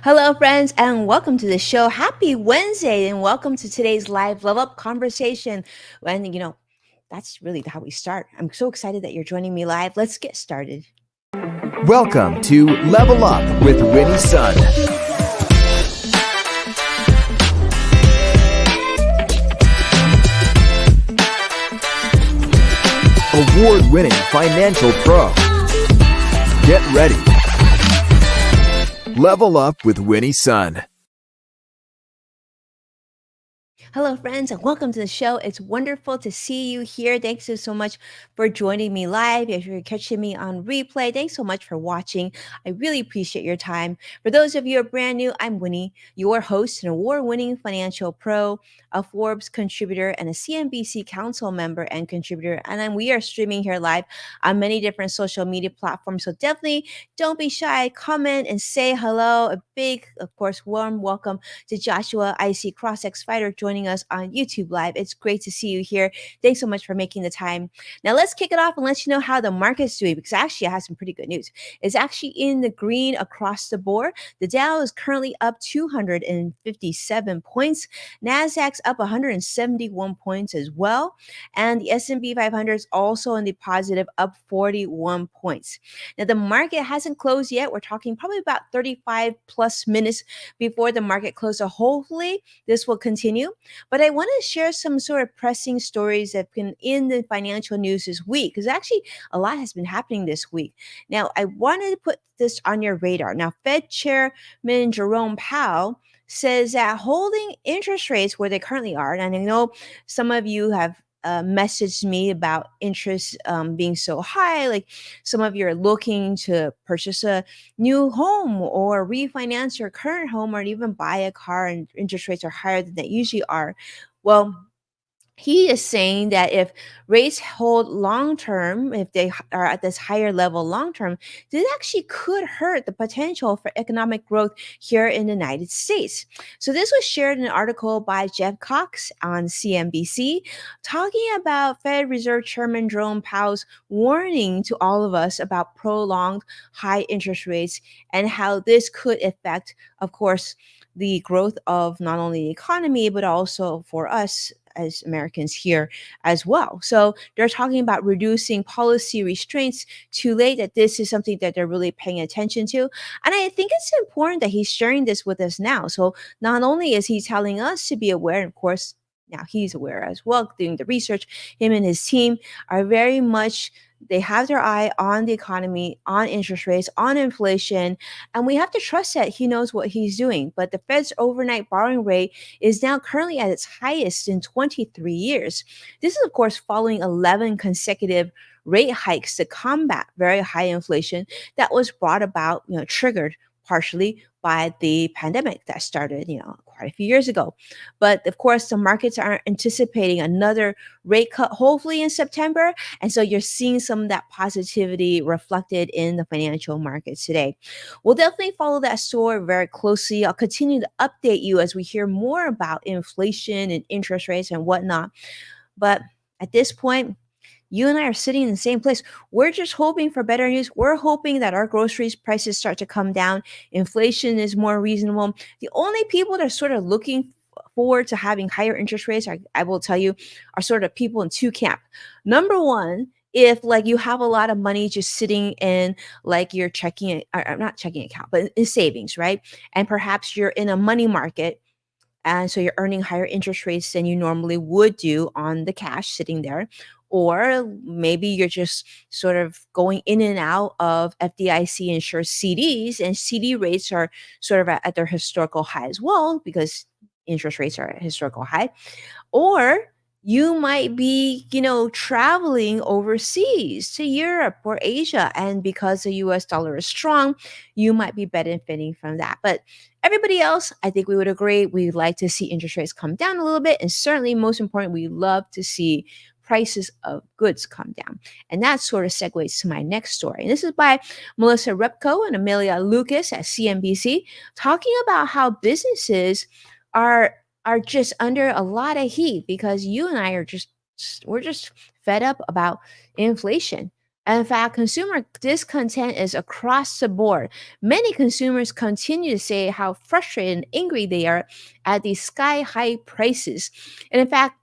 Hello, friends, and welcome to the show. Happy Wednesday, and welcome to today's live level up conversation. And that's really how we start. I'm so excited that you're joining me live. Let's get started. Welcome to Level Up with Winnie Sun. Award-winning financial pro. Get ready. Level Up with Winnie Sun. Hello, friends, and welcome to the show. It's wonderful to see you here. Thanks so much for joining me live. If you're catching me on replay, thanks so much for watching. I really appreciate your time. For those of you who are brand new, I'm Winnie, your host, an award-winning financial pro, a Forbes contributor, and a CNBC council member and contributor. And then we are streaming here live on many different social media platforms. So definitely don't be shy. Comment and say hello. A big, of course, warm welcome to Joshua, IC CrossX Fighter, joining us on YouTube Live. It's great to see you here. Thanks so much for making the time. Now, let's kick it off and let you know how the market's doing, because actually, I have some pretty good news. It's actually in the green across the board. The Dow is currently up 257 points. NASDAQ's up 171 points as well. And the S&P 500 is also in the positive, up 41 points. Now, the market hasn't closed yet. We're talking probably about 35 plus minutes before the market close. So hopefully this will continue. But I want to share some sort of pressing stories that have been in the financial news this week, because actually a lot has been happening this week. Now, I wanted to put this on your radar. Now, Fed Chairman Jerome Powell says that holding interest rates where they currently are, and I know some of you have messaged me about interest being so high, like some of you are looking to purchase a new home or refinance your current home or even buy a car, and interest rates are higher than they usually are. Well, he is saying that if rates hold long term, if they are at this higher level long term, this actually could hurt the potential for economic growth here in the United States. So, this was shared in an article by Jeff Cox on CNBC, talking about Fed Reserve Chairman Jerome Powell's warning to all of us about prolonged high interest rates and how this could affect, of course, the growth of not only the economy, but also for us as Americans here as well. So they're talking about reducing policy restraints too late, that this is something that they're really paying attention to. And I think it's important that he's sharing this with us now. So not only is he telling us to be aware, and of course, now he's aware as well, doing the research, him and his team are very much, they have their eye on the economy, on interest rates, on inflation, and we have to trust that he knows what he's doing. But the Fed's overnight borrowing rate is now currently at its highest in 23 years. This is, of course, following 11 consecutive rate hikes to combat very high inflation that was brought about, triggered partially by the pandemic that started, quite a few years ago. But of course, the markets are anticipating another rate cut, hopefully in September. And so you're seeing some of that positivity reflected in the financial markets today. We'll definitely follow that story very closely. I'll continue to update you as we hear more about inflation and interest rates and whatnot. But at this point, you and I are sitting in the same place. We're just hoping for better news. We're hoping that our groceries prices start to come down. Inflation is more reasonable. The only people that are sort of looking forward to having higher interest rates, I will tell you, are sort of people in two camp. Number one, if like you have a lot of money just sitting in like your checking, or not checking account, but in savings, right? And perhaps you're in a money market, and so you're earning higher interest rates than you normally would do on the cash sitting there. Or maybe you're just sort of going in and out of FDIC insured CDs, and CD rates are sort of at their historical high as well, because interest rates are at historical high. Or you might be, traveling overseas to Europe or Asia, and because the US dollar is strong, you might be benefiting from that. But everybody else, I think we would agree, we'd like to see interest rates come down a little bit. And certainly, most important, we love to see prices of goods come down. And that sort of segues to my next story. And this is by Melissa Repko and Amelia Lucas at CNBC, talking about how businesses are just under a lot of heat because you and I are we're just fed up about inflation. And in fact, consumer discontent is across the board. Many consumers continue to say how frustrated and angry they are at these sky high prices. And in fact,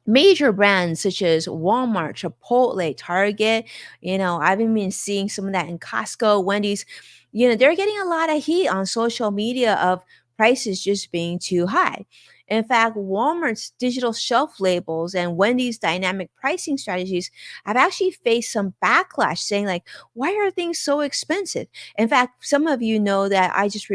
major brands such as Walmart, Chipotle, Target, I've even been seeing some of that in Costco, Wendy's, they're getting a lot of heat on social media of prices just being too high. In fact, Walmart's digital shelf labels and Wendy's dynamic pricing strategies have actually faced some backlash saying like, why are things so expensive? In fact, some of you know that I just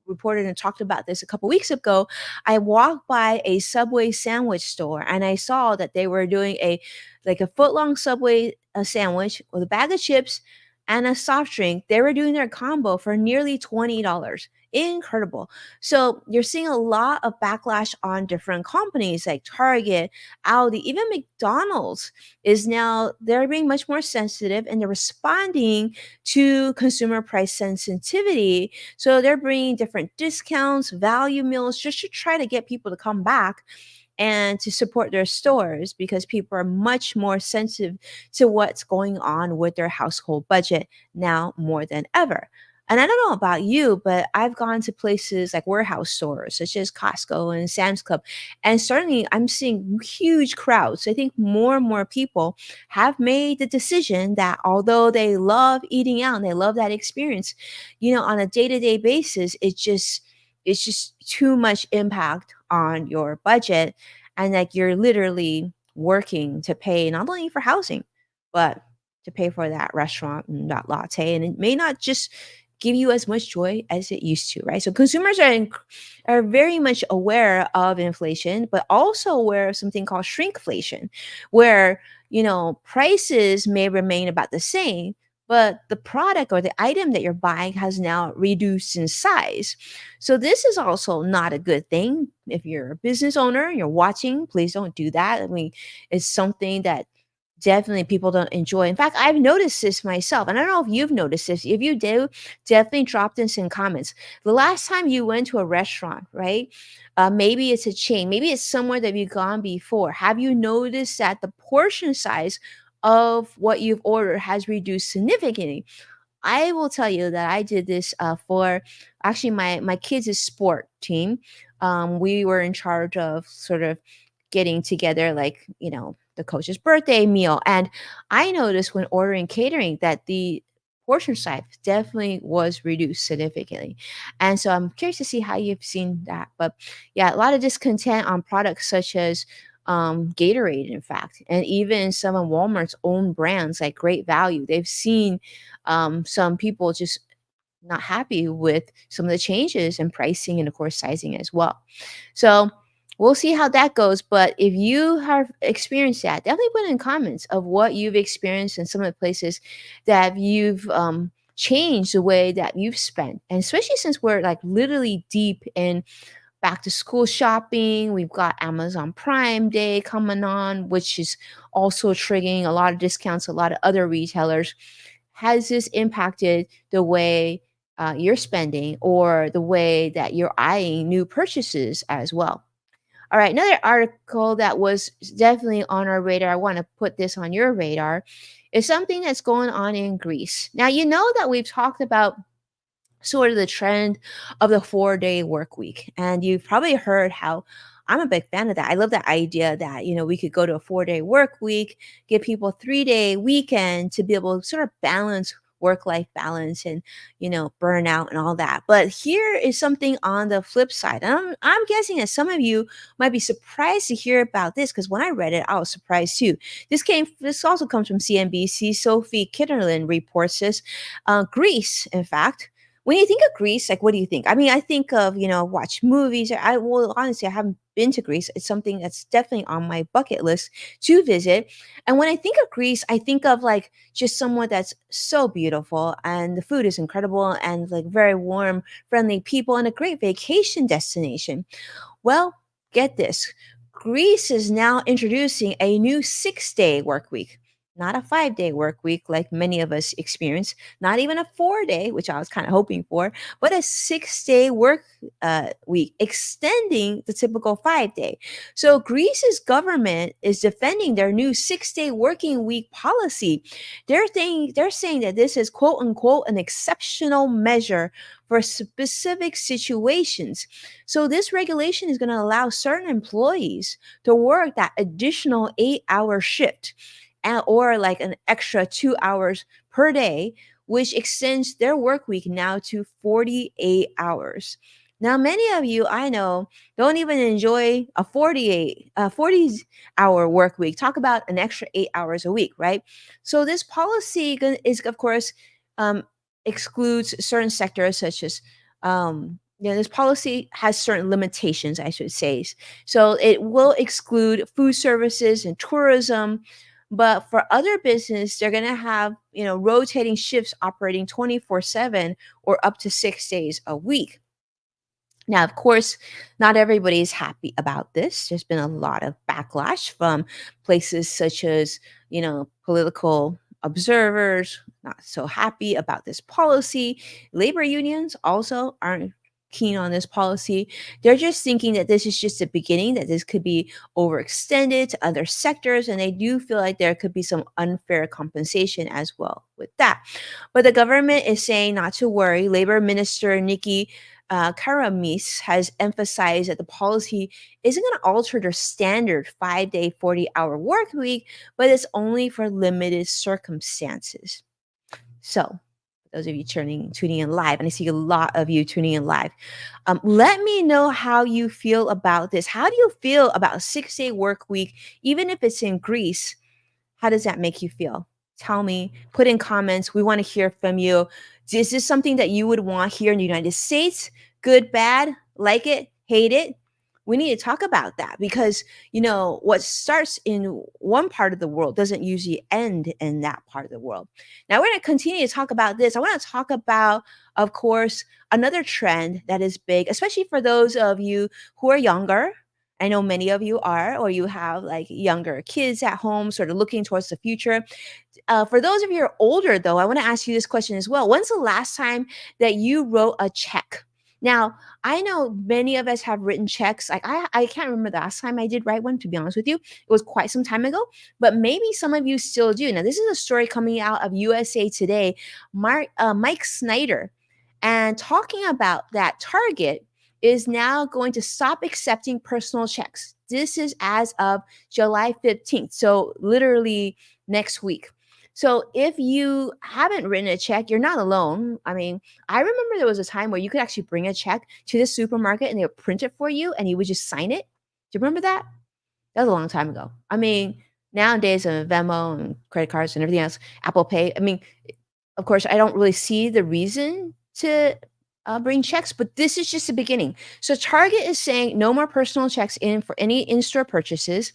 reported and talked about this a couple weeks ago. I walked by a Subway sandwich store and I saw that they were doing a foot long Subway sandwich with a bag of chips and a soft drink. They were doing their combo for nearly $20. Incredible. So you're seeing a lot of backlash on different companies like Target, Audi, even McDonald's is now they're being much more sensitive and they're responding to consumer price sensitivity, so they're bringing different discounts, value meals, just to try to get people to come back and to support their stores because people are much more sensitive to what's going on with their household budget now more than ever. And I don't know about you, but I've gone to places like warehouse stores such as Costco and Sam's Club, and certainly I'm seeing huge crowds. I think more and more people have made the decision that although they love eating out and they love that experience, on a day-to-day basis, it's just too much impact on your budget, and like you're literally working to pay not only for housing but to pay for that restaurant and that latte, and it may not just give you as much joy as it used to, right? So consumers are very much aware of inflation but also aware of something called shrinkflation, where prices may remain about the same, but the product or the item that you're buying has now reduced in size. So this is also not a good thing. If you're a business owner and you're watching, please don't do that. I mean, it's something that definitely people don't enjoy. In fact, I've noticed this myself, and I don't know if you've noticed this. If you do, definitely drop this in comments. The last time you went to a restaurant, right? Maybe it's a chain, maybe it's somewhere that you've gone before. Have you noticed that the portion size of what you've ordered has reduced significantly? I will tell you that I did this for actually my kids' sport team. We were in charge of sort of getting together, like the coach's birthday meal, and I noticed when ordering catering that the portion size definitely was reduced significantly. And so I'm curious to see how you've seen that. But yeah, a lot of discontent on products such as Gatorade, in fact, and even some of Walmart's own brands like Great Value. They've seen some people just not happy with some of the changes in pricing and, of course, sizing as well. So we'll see how that goes. But if you have experienced that, definitely put in comments of what you've experienced in some of the places that you've changed the way that you've spent. And especially since we're like literally deep in back to school shopping. We've got Amazon Prime Day coming on, which is also triggering a lot of discounts, a lot of other retailers. Has this impacted the way you're spending or the way that you're eyeing new purchases as well? All right, another article that was definitely on our radar, I want to put this on your radar, is something that's going on in Greece. Now, you know that we've talked about sort of the trend of the 4-day work week. And you've probably heard how I'm a big fan of that. I love that idea that, we could go to a 4-day work week, give people a 3-day weekend to be able to sort of balance work-life balance and, burnout and all that. But here is something on the flip side. I'm guessing that some of you might be surprised to hear about this because when I read it, I was surprised too. This also comes from CNBC. Sophie Kitterlin reports this. Greece, in fact, when you think of Greece, like, what do you think? I mean, I think of, watch movies. Honestly, I haven't been to Greece. It's something that's definitely on my bucket list to visit. And when I think of Greece, I think of like just someone that's so beautiful and the food is incredible and like very warm, friendly people and a great vacation destination. Well, get this. Greece is now introducing a new 6-day work week. not a 5-day work week like many of us experience, not even a 4-day, which I was kind of hoping for, but a 6-day work week, extending the typical 5-day. So Greece's government is defending their new 6-day working week policy. They're saying that this is quote unquote an exceptional measure for specific situations. So this regulation is going to allow certain employees to work that additional 8-hour shift or like an extra 2 hours per day, which extends their work week now to 48 hours. Now, many of you I know don't even enjoy a 40-hour work week. Talk about an extra 8 hours a week, right? So this policy is, of course, um, excludes certain sectors such as this policy has certain limitations, I should say. So it will exclude food services and tourism, but for other business, they're going to have, rotating shifts operating 24/7 or up to 6 days a week. Now, of course, not everybody is happy about this. There's been a lot of backlash from places such as, political observers, not so happy about this policy. Labor unions also aren't keen on this policy. They're just thinking that this is just the beginning, that this could be overextended to other sectors, and they do feel like there could be some unfair compensation as well with that. But the government is saying not to worry. Labor Minister Nikki Karamis has emphasized that the policy isn't going to alter their standard 5-day, 40-hour work week, but it's only for limited circumstances. So, those of you tuning in live, and I see a lot of you tuning in live, let me know how you feel about this. How do you feel about a 6-day work week, even if it's in Greece? How does that make you feel? Tell me, put in comments. We want to hear from you. Is this something that you would want here in the United States? Good, bad, like it, hate it? We need to talk about that because, what starts in one part of the world doesn't usually end in that part of the world. Now, we're going to continue to talk about this. I want to talk about, of course, another trend that is big, especially for those of you who are younger. I know many of you are, or you have like younger kids at home, sort of looking towards the future. For those of you who are older, though, I want to ask you this question as well. When's the last time that you wrote a check? Now, I know many of us have written checks. Like I can't remember the last time I did write one, to be honest with you. It was quite some time ago, but maybe some of you still do. Now, this is a story coming out of USA Today. Mike Snyder, and talking about that Target is now going to stop accepting personal checks. This is as of July 15th. So literally next week. So if you haven't written a check, you're not alone. I mean, I remember there was a time where you could actually bring a check to the supermarket and they would print it for you and you would just sign it. Do you remember that? That was a long time ago. I mean, nowadays, Venmo and credit cards and everything else, Apple Pay. I mean, of course, I don't really see the reason to bring checks, but this is just the beginning. So Target is saying no more personal checks in for any in-store purchases.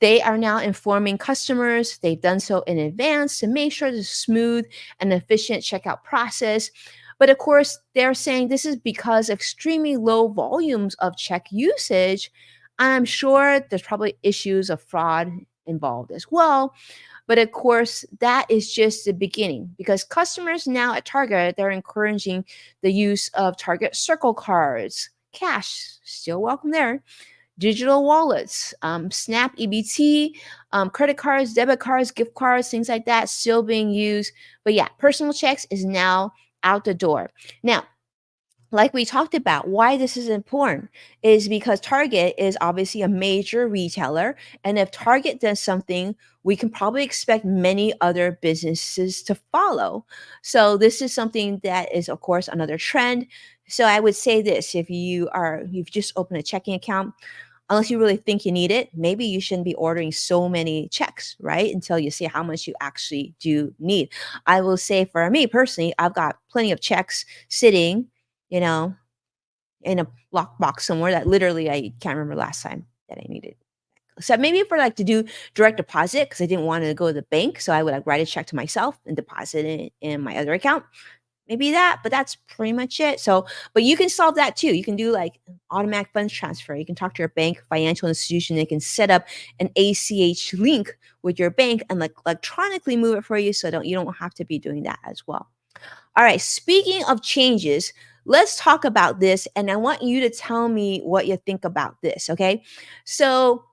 They are now informing customers. They've done so in advance to make sure there's a smooth and efficient checkout process. But of course, they're saying this is because of extremely low volumes of check usage. I'm sure there's probably issues of fraud involved as well. But of course, that is just the beginning because customers now at Target, they're encouraging the use of Target Circle cards, cash, still welcome there, digital wallets, Snap EBT, credit cards, debit cards, gift cards, things like that, still being used. But yeah, personal checks is now out the door. Now, like we talked about, why this is important is because Target is obviously a major retailer. And if Target does something, we can probably expect many other businesses to follow. So this is something that is, of course, another trend. So I would say this, if you've just opened a checking account, unless you really think you need it, maybe you shouldn't be ordering so many checks, right? Until you see how much you actually do need. I will say for me personally, I've got plenty of checks sitting, you know, in a lockbox somewhere that literally I can't remember last time that I needed. So maybe for like to do direct deposit because I didn't want to go to the bank, so I would like write a check to myself and deposit it in my other account. maybe that, but that's pretty much it. So, but you can solve that too. You can do like automatic funds transfer. You can talk to your bank, financial institution. They can set up an ACH link with your bank and like electronically move it for you, so you don't have to be doing that as well. All right. Speaking of changes, let's talk about this, and I want you to tell me what you think about this. Okay, so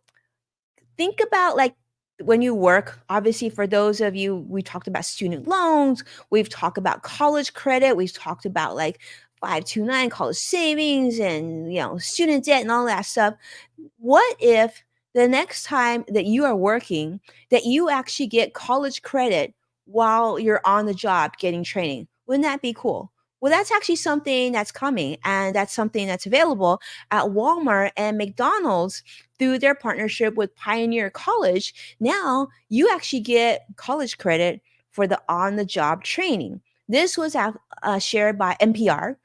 think about like when you work, obviously for those of you, we talked about student loans, we've talked about college credit, we've talked about like 529 college savings and student debt and all that stuff. What if the next time that you are working, that you actually get college credit while you're on the job getting training? Wouldn't that be cool? Well, that's actually something that's coming, and that's something that's available at Walmart and McDonald's through their partnership with Pioneer College. Now you actually get college credit for the on the job training. This was shared by NPR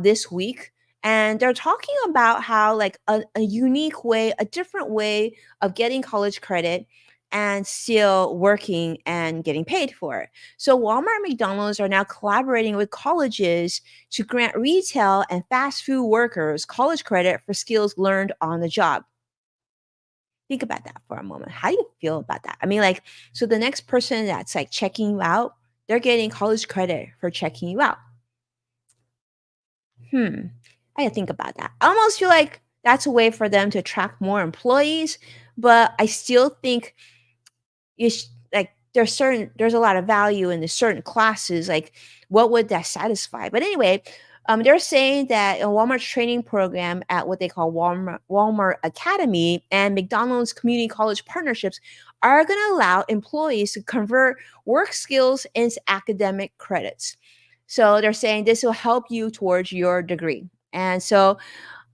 this week, and they're talking about how like a unique way, a different way of getting college credit and still working and getting paid for it. So Walmart and McDonald's are now collaborating with colleges to grant retail and fast food workers college credit for skills learned on the job. Think about that for a moment. How do you feel about that? I mean, like, so the next person that's like checking you out, they're getting college credit for checking you out. Hmm. I gotta think about that. I almost feel like that's a way for them to attract more employees, but I still think like there's a lot of value in the certain classes. Like, what would that satisfy? But anyway, they're saying that a Walmart's training program at what they call Walmart Academy and McDonald's community college partnerships are going to allow employees to convert work skills into academic credits. So they're saying this will help you towards your degree. And so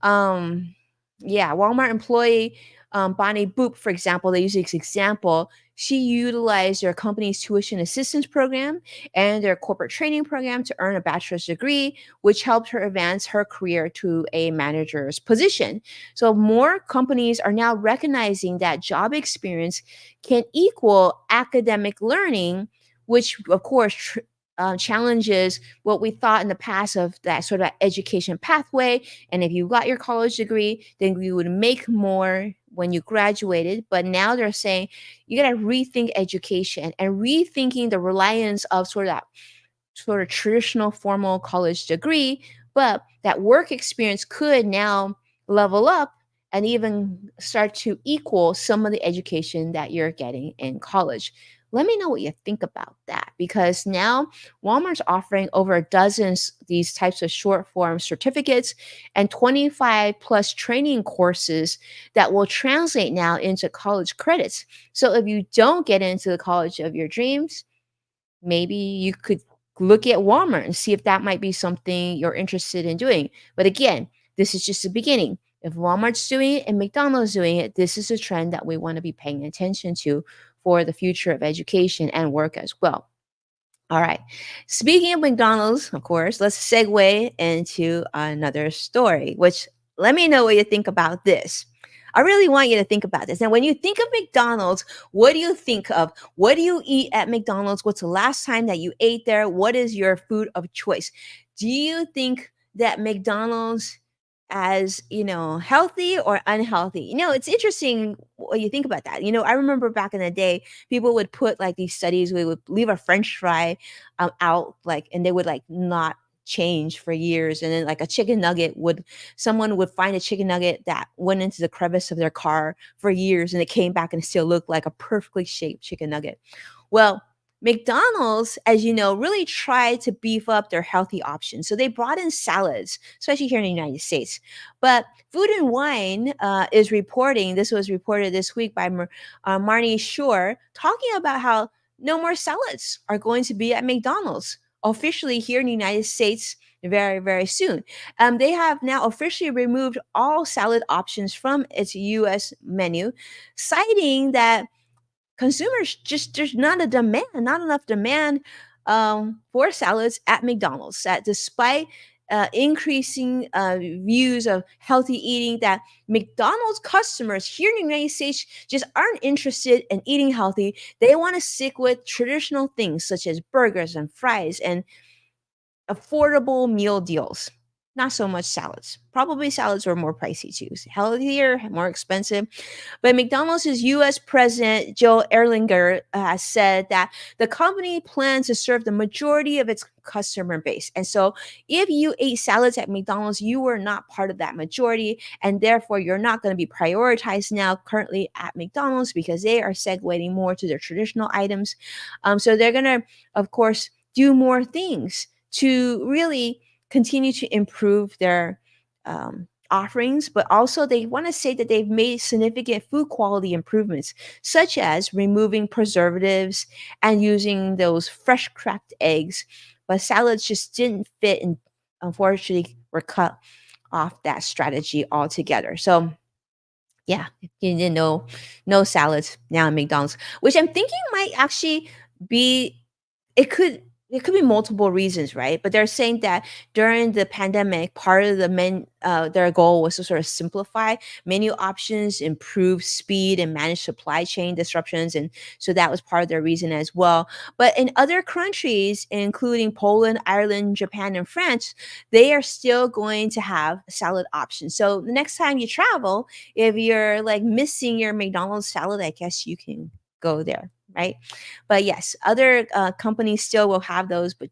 um, yeah, Walmart employee Bonnie Boop, for example, they use this example. She utilized their company's tuition assistance program and their corporate training program to earn a bachelor's degree, which helped her advance her career to a manager's position. So, more companies are now recognizing that job experience can equal academic learning, which, of course, challenges what we thought in the past of that sort of education pathway. And if you got your college degree, then you would make more when you graduated. But now they're saying you got to rethink education and rethinking the reliance of sort of traditional formal college degree, but that work experience could now level up and even start to equal some of the education that you're getting in college. Let me know what you think about that, because now Walmart's offering over a dozen these types of short form certificates and 25 plus training courses that will translate now into college credits. So if you don't get into the college of your dreams, maybe you could look at Walmart and see if that might be something you're interested in doing. But again, this is just the beginning. If Walmart's doing it and McDonald's doing it, this is a trend that we want to be paying attention to for the future of education and work as well. All right. Speaking of McDonald's, of course, let's segue into another story, which let me know what you think about this. I really want you to think about this. Now, when you think of McDonald's, what do you think of? What do you eat at McDonald's? What's the last time that you ate there? What is your food of choice? Do you think that McDonald's as healthy or unhealthy? It's interesting what you think about that. I remember back in the day, people would put like these studies. We would leave a French fry out, like, and they would like not change for years, and then like a chicken nugget would someone would find a chicken nugget that went into the crevice of their car for years, and it came back and it still looked like a perfectly shaped chicken nugget. Well, McDonald's, as you know, really tried to beef up their healthy options. So they brought in salads, especially here in the United States. But Food and Wine is reporting, this was reported this week by Marnie Shore, talking about how no more salads are going to be at McDonald's officially here in the United States very, very soon. They have now officially removed all salad options from its US menu, citing that consumers just there's not enough demand for salads at McDonald's. That despite increasing views of healthy eating, that McDonald's customers here in the United States just aren't interested in eating healthy. They want to stick with traditional things such as burgers and fries. And affordable meal deals. Not so much salads. Probably salads are more pricey too. Healthier, more expensive. But McDonald's US President Joe Erlinger has said that the company plans to serve the majority of its customer base. And so if you ate salads at McDonald's, you were not part of that majority. And therefore, you're not going to be prioritized now currently at McDonald's because they are segueing more to their traditional items. So they're going to, of course, do more things to really continue to improve their offerings, but also they want to say that they've made significant food quality improvements, such as removing preservatives and using those fresh cracked eggs. But salads just didn't fit and unfortunately were cut off that strategy altogether. So yeah, you didn't know, no salads now at McDonald's, which I'm thinking might actually be it could it could be multiple reasons, right? But they're saying that during the pandemic, part of their goal was to sort of simplify menu options, improve speed, and manage supply chain disruptions, and so that was part of their reason as well. But in other countries, including Poland, Ireland, Japan, and France, they are still going to have salad options. So the next time you travel, if you're like missing your McDonald's salad, I guess you can go there, right? But yes, other companies still will have those, but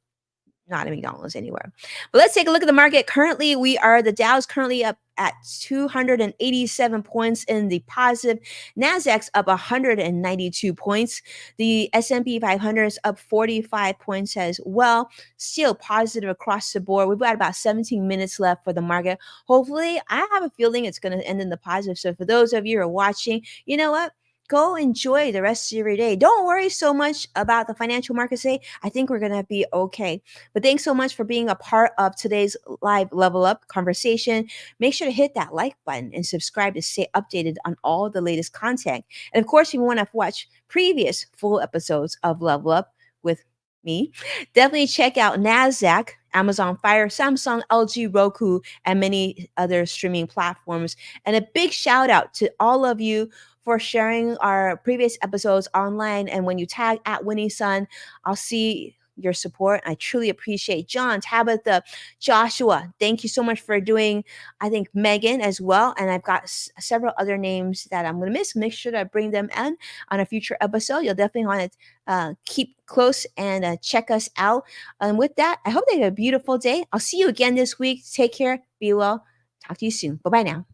not at McDonald's anywhere. But let's take a look at the market. Currently, the Dow's currently up at 287 points in the positive. Nasdaq's up 192 points. The S&P 500 is up 45 points as well. Still positive across the board. We've got about 17 minutes left for the market. Hopefully, I have a feeling it's going to end in the positive. So for those of you who are watching, you know what? Go enjoy the rest of your day. Don't worry so much about the financial markets today. I think we're going to be okay. But thanks so much for being a part of today's live level up conversation. Make sure to hit that like button and subscribe to stay updated on all the latest content. And of course, if you want to watch previous full episodes of Level Up with me, definitely check out NASDAQ, Amazon Fire, Samsung, LG, Roku, and many other streaming platforms. And a big shout out to all of you for sharing our previous episodes online. And when you tag at Winnie Sun, I'll see your support. I truly appreciate John, Tabitha, Joshua. Thank you so much for doing, I think, Megan as well. And I've got several other names that I'm going to miss. Make sure that I bring them in on a future episode. You'll definitely want to keep close and check us out. And with that, I hope they have a beautiful day. I'll see you again this week. Take care. Be well. Talk to you soon. Bye bye now.